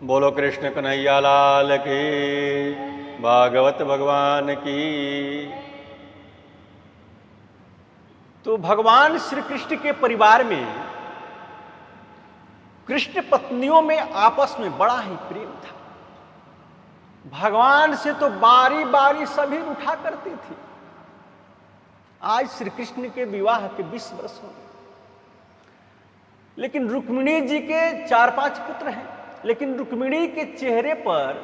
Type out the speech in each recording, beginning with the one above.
बोलो कृष्ण कन्हैया लाल की, भागवत भगवान की। तो भगवान श्री कृष्ण के परिवार में कृष्ण पत्नियों में आपस में बड़ा ही प्रेम था। भगवान से तो बारी बारी सभी उठा करती थी। आज श्री कृष्ण के विवाह के 20 वर्ष हो गए, लेकिन रुक्मिणी जी के 4-5 पुत्र हैं, लेकिन रुक्मिणी के चेहरे पर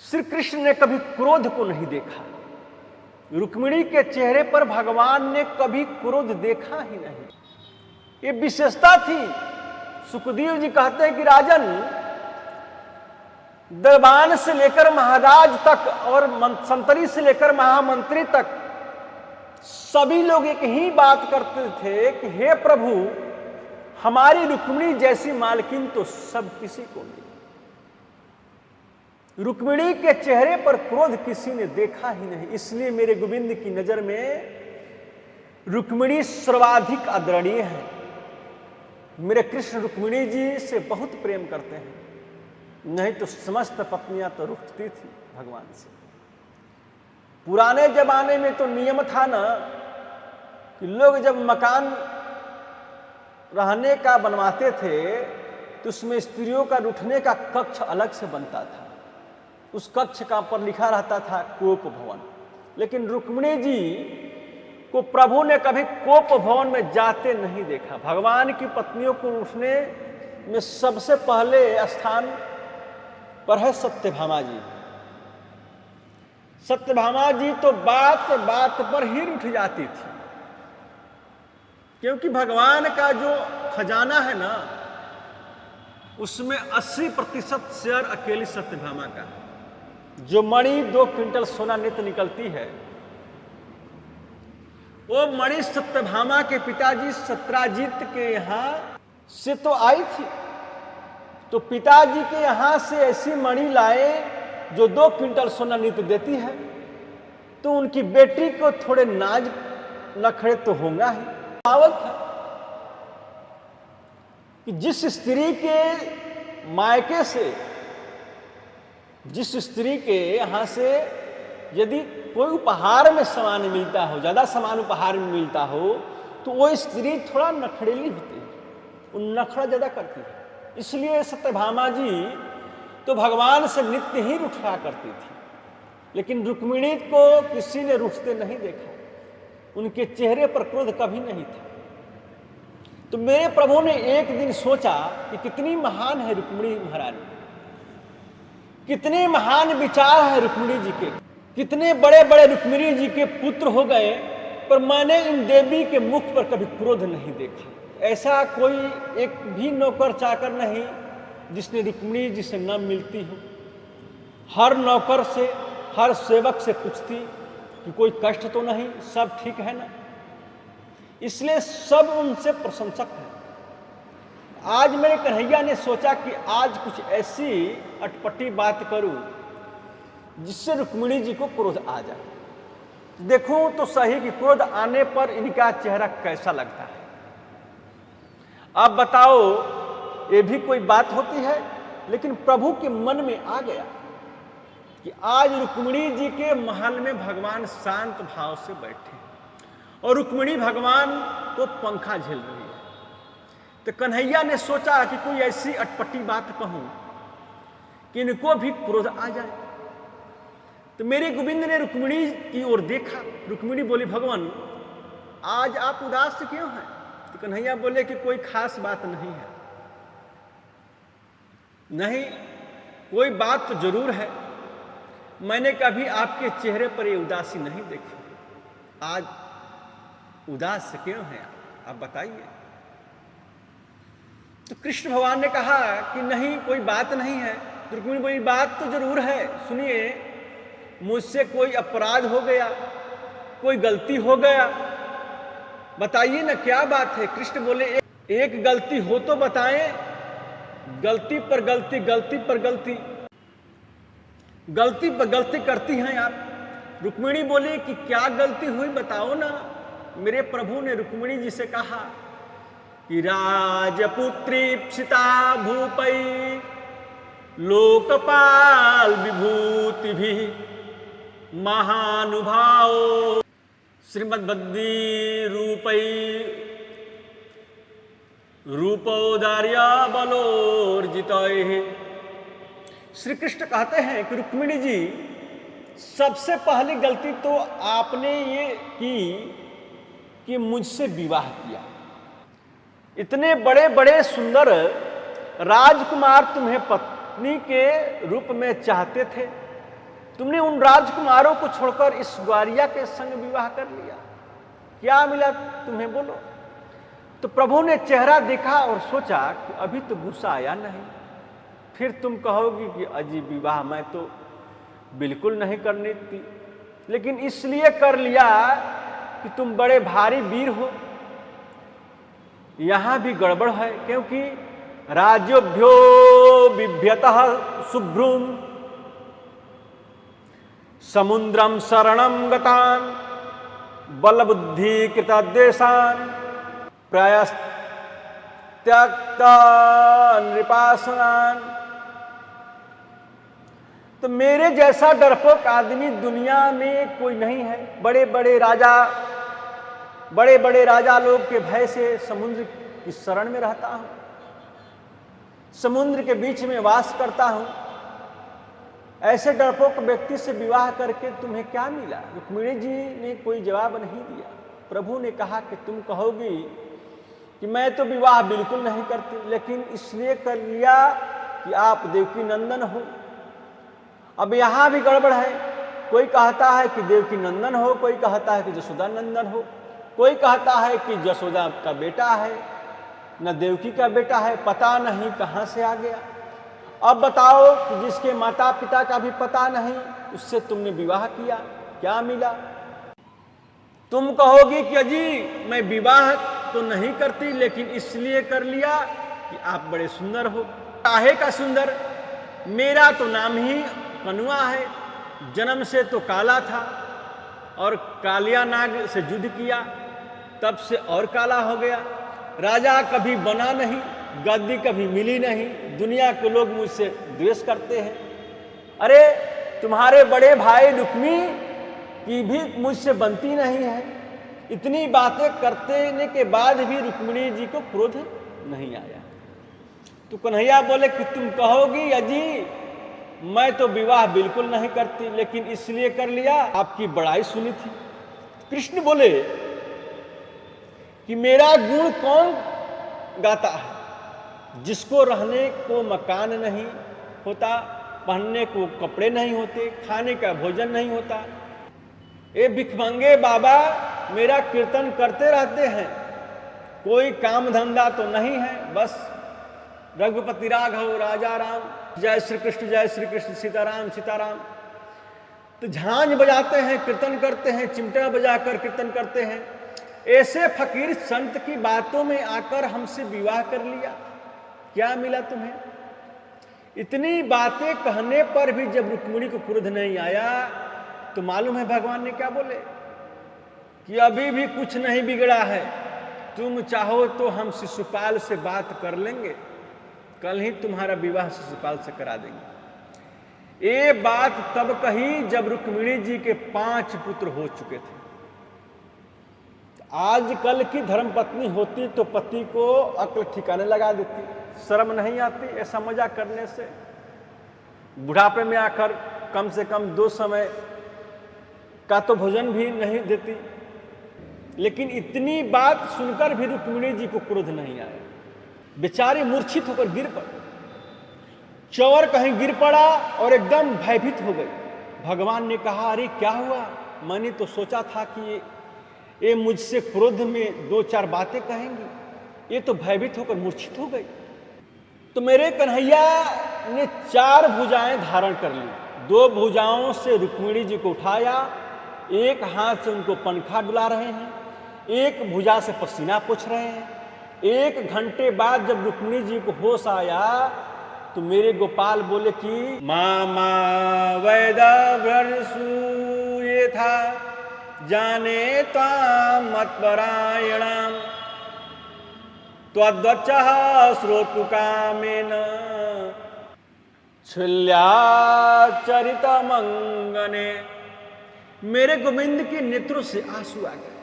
श्री कृष्ण ने कभी क्रोध को नहीं देखा। रुक्मिणी के चेहरे पर भगवान ने कभी क्रोध देखा ही नहीं। ये विशेषता थी। सुखदेव जी कहते हैं कि राजन, दरबान से लेकर महाराज तक और संतरी से लेकर महामंत्री तक सभी लोग एक ही बात करते थे कि हे प्रभु, हमारी रुक्मिणी जैसी मालकिन तो सब किसी को नहीं। रुक्मिणी के चेहरे पर क्रोध किसी ने देखा ही नहीं। इसलिए मेरे गोविंद की नजर में रुक्मिणी सर्वाधिक आदरणीय है। मेरे कृष्ण रुक्मिणी जी से बहुत प्रेम करते हैं, नहीं तो समस्त पत्नियां तो रुठती थी भगवान से। पुराने जमाने में तो नियम था ना कि लोग जब मकान रहने का बनवाते थे तो उसमें स्त्रियों का रुठने का कक्ष अलग से बनता था। उस कक्ष का पर लिखा रहता था कोप भवन। लेकिन रुक्मिणी जी को प्रभु ने कभी कोप भवन में जाते नहीं देखा। भगवान की पत्नियों को उठने में सबसे पहले स्थान पर है सत्यभामा जी। सत्यभामा जी तो बात बात पर ही उठ जाती थी, क्योंकि भगवान का जो खजाना है ना, उसमें 80% शेयर अकेली सत्यभामा का है। जो मणि 2 क्विंटल सोना नित्य निकलती है, वो मणि सत्यभामा के पिताजी सत्राजित के यहां से तो आई थी। तो पिताजी के यहां से ऐसी मणि लाए जो 2 क्विंटल सोना नित्य देती है, तो उनकी बेटी को थोड़े नाज नखड़े तो होगा ही। कहावत है कि जिस स्त्री के मायके से, जिस स्त्री के यहां से यदि कोई उपहार में सामान मिलता हो, ज्यादा सामान उपहार में मिलता हो, तो वो स्त्री थोड़ा नखड़ेली होती है, वो नखड़ा ज्यादा करती है। इसलिए सत्यभामा जी तो भगवान से नित्य ही रुठा करती थी, लेकिन रुक्मिणी को किसी ने रुठते नहीं देखा। उनके चेहरे पर क्रोध कभी नहीं था। तो मेरे प्रभु ने एक दिन सोचा कि कितनी महान है रुक्मिणी महारानी, कितने महान विचार है रुक्मिणी जी के, कितने बड़े बड़े रुक्मिणी जी के पुत्र हो गए, पर मैंने इन देवी के मुख पर कभी क्रोध नहीं देखा। ऐसा कोई एक भी नौकर चाकर नहीं जिसने रुक्मिणी जी से न मिलती हो। हर नौकर से, हर सेवक से पूछती कि कोई कष्ट तो नहीं, सब ठीक है ना। इसलिए सब उनसे प्रशंसक है। आज मेरे कन्हैया ने सोचा कि आज कुछ ऐसी अटपटी बात करूं जिससे रुक्मिणी जी को क्रोध आ जाए। देखूं तो सही कि क्रोध आने पर इनका चेहरा कैसा लगता है। अब बताओ, ये भी कोई बात होती है? लेकिन प्रभु के मन में आ गया कि आज रुक्मिणी जी के महल में भगवान शांत भाव से बैठे और रुक्मिणी भगवान को पंखा झेल रही है। तो कन्हैया ने सोचा कि कोई ऐसी अटपटी बात कहूं कि इनको भी क्रोध आ जाए। तो मेरे गोविंद ने रुक्मिणी की ओर देखा। रुक्मिणी बोली, भगवान आज आप उदास क्यों हैं? तो कन्हैया बोले कि कोई खास बात नहीं है। नहीं, कोई बात तो जरूर है। मैंने कभी आपके चेहरे पर ये उदासी नहीं देखी। आज उदास क्यों हैं आप बताइए। तो कृष्ण भगवान ने कहा कि नहीं, कोई बात नहीं है। रुक्मिणी बोली, बात तो जरूर है। सुनिए, मुझसे कोई अपराध हो गया, कोई गलती हो गया, बताइए ना क्या बात है। कृष्ण बोले, एक गलती हो तो बताएं। गलती पर गलती, गलती पर गलती, गलती पर गलती करती हैं आप। रुक्मिणी बोली कि क्या गलती हुई बताओ ना। मेरे प्रभु ने रुक्मिणी जी से कहा कि राजपुत्रीप्सिता भूपै लोकपाल विभूति भी महानुभाव श्रीमद्बद्दी रूपै रूपौदार्य बलोर्जित। श्री कृष्ण कहते हैं कि रुक्मिणी जी, सबसे पहली गलती तो आपने ये की कि मुझसे विवाह किया। इतने बड़े बड़े सुंदर राजकुमार तुम्हें पत्नी के रूप में चाहते थे, तुमने उन राजकुमारों को छोड़कर इस ग्वारिया के संग विवाह कर लिया। क्या मिला तुम्हें, बोलो। तो प्रभु ने चेहरा देखा और सोचा कि अभी तो गुस्सा आया नहीं, फिर तुम कहोगी कि अजी विवाह मैं तो बिल्कुल नहीं करनी थी, लेकिन इसलिए कर लिया कि तुम बड़े भारी वीर हो। यहां भी गड़बड़ है, क्योंकि राज्योभ्यो बिभ्यतः शुभ्रूम समुद्रम शरणम गतान बलबुद्धि कृतदेशान प्रयस्त्यक्ता नृपासनान। तो मेरे जैसा डरपोक आदमी दुनिया में कोई नहीं है। बड़े बड़े राजा लोग के भय से समुद्र की शरण में रहता हूं, समुद्र के बीच में वास करता हूं। ऐसे डरपोक व्यक्ति से विवाह करके तुम्हें क्या मिला? रुक्मिणी जी ने कोई जवाब नहीं दिया। प्रभु ने कहा कि तुम कहोगी कि मैं तो विवाह बिल्कुल नहीं करती, लेकिन इसलिए कर लिया कि आप देवकी नंदन हो। अब यहां भी गड़बड़ है, कोई कहता है कि देवकी नंदन हो, कोई कहता है कि जसोदा नंदन हो, कोई कहता है कि जसोदा का बेटा है न देवकी का बेटा है, पता नहीं कहां से आ गया। अब बताओ कि जिसके माता पिता का भी पता नहीं, उससे तुमने विवाह किया, क्या मिला? तुम कहोगी कि अजी मैं विवाह तो नहीं करती, लेकिन इसलिए कर लिया कि आप बड़े सुंदर हो। काहे का सुंदर? मेरा तो नाम ही कनुआ है, जन्म से तो काला था और कालिया नाग से युद्ध किया, तब से और काला हो गया। राजा कभी बना नहीं, गद्दी कभी मिली नहीं, दुनिया के लोग मुझसे द्वेष करते हैं। अरे तुम्हारे बड़े भाई रुक्मी की भी मुझसे बनती नहीं है। इतनी बातें करने के बाद भी रुक्मिणी जी को क्रोध नहीं आया। तो कन्हैया बोले कि तुम कहोगी अजी मैं तो विवाह बिल्कुल नहीं करती, लेकिन इसलिए कर लिया आपकी बड़ाई सुनी थी। कृष्ण बोले कि मेरा गुण कौन गाता है? जिसको रहने को मकान नहीं होता, पहनने को कपड़े नहीं होते, खाने का भोजन नहीं होता। ये भिखमंगे बाबा मेरा कीर्तन करते रहते हैं, कोई काम धंधा तो नहीं है, बस रघुपति राघव राजा राम, जय श्री कृष्ण सीताराम सीताराम। तो झांझ बजाते हैं, कीर्तन करते हैं, चिमटा बजाकर कीर्तन करते हैं। ऐसे फकीर संत की बातों में आकर हमसे विवाह कर लिया, क्या मिला तुम्हें? इतनी बातें कहने पर भी जब रुक्मिणी को क्रोध नहीं आया, तो मालूम है भगवान ने क्या बोले कि अभी भी कुछ नहीं बिगड़ा है, तुम चाहो तो हम शिशुपाल से बात कर लेंगे, कल ही तुम्हारा विवाह शिशुपाल से करा देंगे। ये बात तब कही जब रुक्मिणी जी के 5 पुत्र हो चुके थे। आजकल की धर्मपत्नी होती तो पति को अक्ल ठिकाने लगा देती, शर्म नहीं आती ऐसा मजाक करने से। बुढ़ापे में आकर कम से कम 2 समय का तो भोजन भी नहीं देती। लेकिन इतनी बात सुनकर भी रुक्मिणी जी को क्रोध नहीं आया। बेचारे मूर्छित होकर गिर पड़े, चौर कहीं गिर पड़ा और एकदम भयभीत हो गई। भगवान ने कहा अरे क्या हुआ? मैंने तो सोचा था कि ये मुझसे क्रोध में 2-4 बातें कहेंगी, ये तो भयभीत होकर मूर्छित हो गई। तो मेरे कन्हैया ने 4 भुजाएं धारण कर ली। 2 भुजाओं से रुक्मिणी जी को उठाया, एक हाथ से उनको पंखा डुला रहे हैं, एक भुजा से पसीना पोंछ रहे हैं। 1 घंटे बाद जब रुक्मिणी जी को होश आया तो मेरे गोपाल बोले कि मामा वैदव्रसु ये था जाने ताम मतपरायणाम। त्वद्वचः श्रोतुकामेन छल्याचरितमंगने। मेरे गोविंद के नेत्रों से आंसू आ गए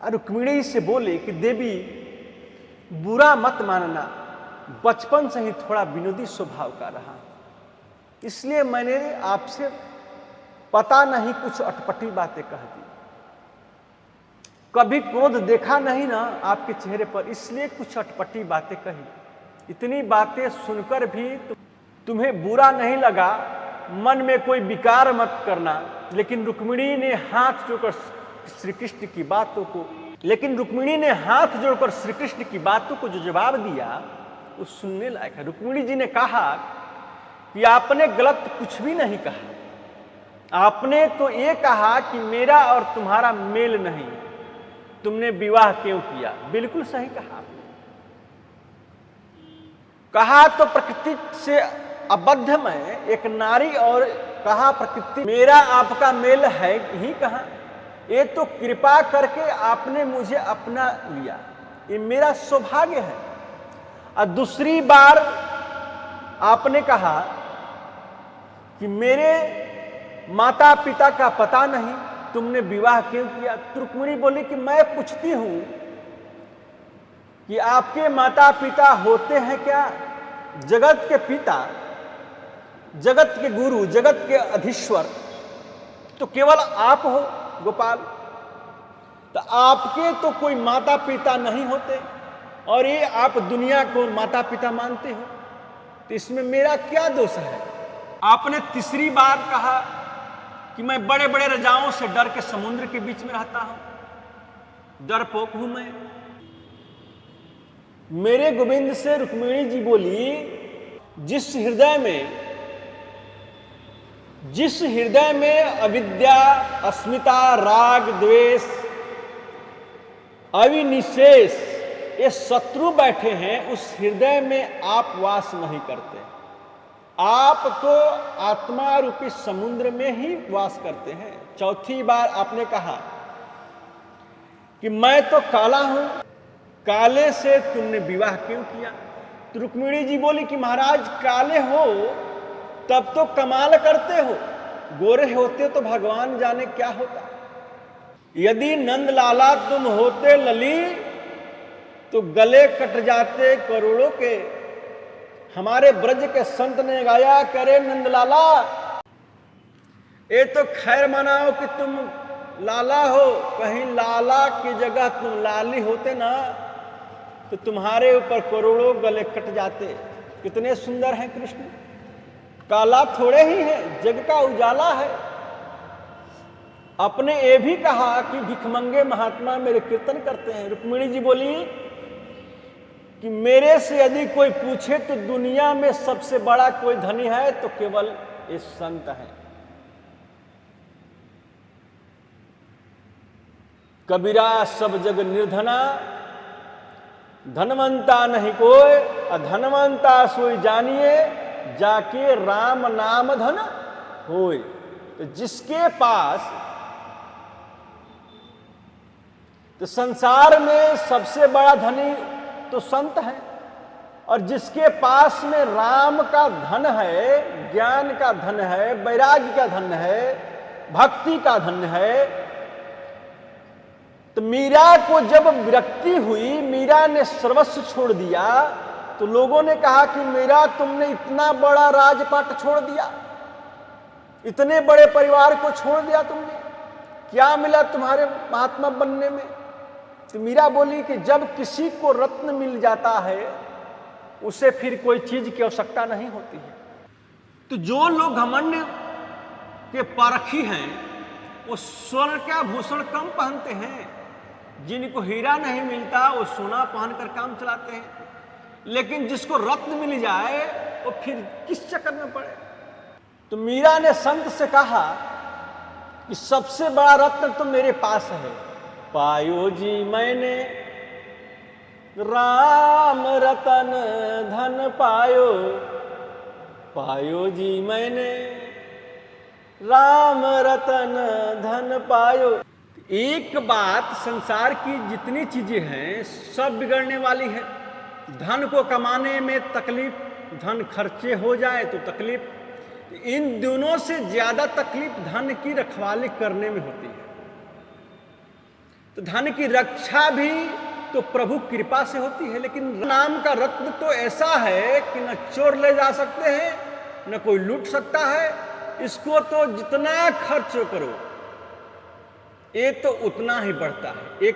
और रुक्मिणी से बोले कि देवी बुरा मत मानना, बचपन से ही थोड़ा विनोदी स्वभाव का रहा, इसलिए मैंने आपसे पता नहीं कुछ अटपटी बातें कह दी। कभी क्रोध देखा नहीं ना आपके चेहरे पर, इसलिए कुछ अटपटी बातें कही। इतनी बातें सुनकर भी तुम्हें बुरा नहीं लगा, मन में कोई विकार मत करना। लेकिन रुक्मिणी ने हाथ जोड़कर श्री कृष्ण की बातों को जो जवाब दिया वो सुनने लायक है। रुक्मिणी जी ने कहा कि आपने गलत कुछ भी नहीं कहा, आपने तो ये कहा कि मेरा और तुम्हारा मेल नहीं, तुमने विवाह क्यों किया। बिल्कुल सही कहा आपने। कहा तो प्रकृति से अबद्ध मैं एक नारी, और कहा प्रकृति मेरा आपका मेल है ही कहा। ये तो कृपा करके आपने मुझे अपना लिया, ये मेरा सौभाग्य है। और दूसरी बार आपने कहा कि मेरे माता पिता का पता नहीं, तुमने विवाह क्यों किया। रुक्मिणी बोली कि मैं पूछती हूं कि आपके माता पिता होते हैं क्या? जगत के पिता, जगत के गुरु, जगत के अधीश्वर तो केवल आप हो गोपाल। तो आपके तो कोई माता पिता नहीं होते और ये आप दुनिया को माता पिता मानते हो, तो इसमें मेरा क्या दोष है। आपने तीसरी बार कहा कि मैं बड़े बड़े राजाओं से डर के समुद्र के बीच में रहता हूं, डरपोक हूं मैं। मेरे गोविंद से रुक्मिणी जी बोली, जिस हृदय में अविद्या, अस्मिता, राग, द्वेष, अविनिशेष ये शत्रु बैठे हैं, उस हृदय में आप वास नहीं करते। आप तो आत्मा रूपी समुद्र में ही वास करते हैं। चौथी बार आपने कहा कि मैं तो काला हूं, काले से तुमने विवाह क्यों किया। तो रुक्मिणी जी बोली कि महाराज काले हो तब तो कमाल करते हो, गोरे होते तो भगवान जाने क्या होता। यदि नंद लाला तुम होते लली तो गले कट जाते करोड़ों के। हमारे ब्रज के संत ने गाया, करे नंदलाला। ये तो खैर मनाओ कि तुम लाला हो, कहीं लाला की जगह तुम लाली होते ना तो तुम्हारे ऊपर करोड़ों गले कट जाते। कितने सुंदर हैं कृष्ण, काला थोड़े ही है, जग का उजाला है। अपने ये भी कहा कि भिखमंगे महात्मा मेरे कीर्तन करते हैं। रुक्मिणी जी बोली कि मेरे से यदि कोई पूछे तो दुनिया में सबसे बड़ा कोई धनी है तो केवल ये संत है। कबीरा सब जग निर्धना, धनवंता नहीं कोई, अधनवंता सोई जानिए, जाके राम नाम धन होय। तो जिसके पास, तो संसार में सबसे बड़ा धनी तो संत है, और जिसके पास में राम का धन है, ज्ञान का धन है, वैराग्य का धन है, भक्ति का धन है। तो मीरा को जब विरक्ति हुई, मीरा ने सर्वस्व छोड़ दिया, तो लोगों ने कहा कि मीरा तुमने इतना बड़ा राजपाट छोड़ दिया, इतने बड़े परिवार को छोड़ दिया तुमने, क्या मिला तुम्हारे महात्मा बनने में। तो मीरा बोली कि जब किसी को रत्न मिल जाता है उसे फिर कोई चीज की आवश्यकता नहीं होती है। तो जो लोग घमंड के परखी हैं वो स्वर्ण का भूषण कम पहनते हैं, जिनको हीरा नहीं मिलता वो सोना पहनकर काम चलाते हैं, लेकिन जिसको रत्न मिल जाए वो फिर किस चक्कर में पड़े। तो मीरा ने संत से कहा कि सबसे बड़ा रत्न तो मेरे पास है, पायो जी मैंने राम रतन धन पायो, पायो जी मैंने राम रतन धन पायो। एक बात, संसार की जितनी चीजें हैं सब बिगड़ने वाली है। धन को कमाने में तकलीफ, धन खर्चे हो जाए तो तकलीफ, इन दोनों से ज्यादा तकलीफ धन की रखवाली करने में होती है। तो धन की रक्षा भी तो प्रभु कृपा से होती है, लेकिन नाम का रत्न तो ऐसा है कि न चोर ले जा सकते हैं, न कोई लूट सकता है। इसको तो जितना खर्च करो ये तो उतना ही बढ़ता है। एक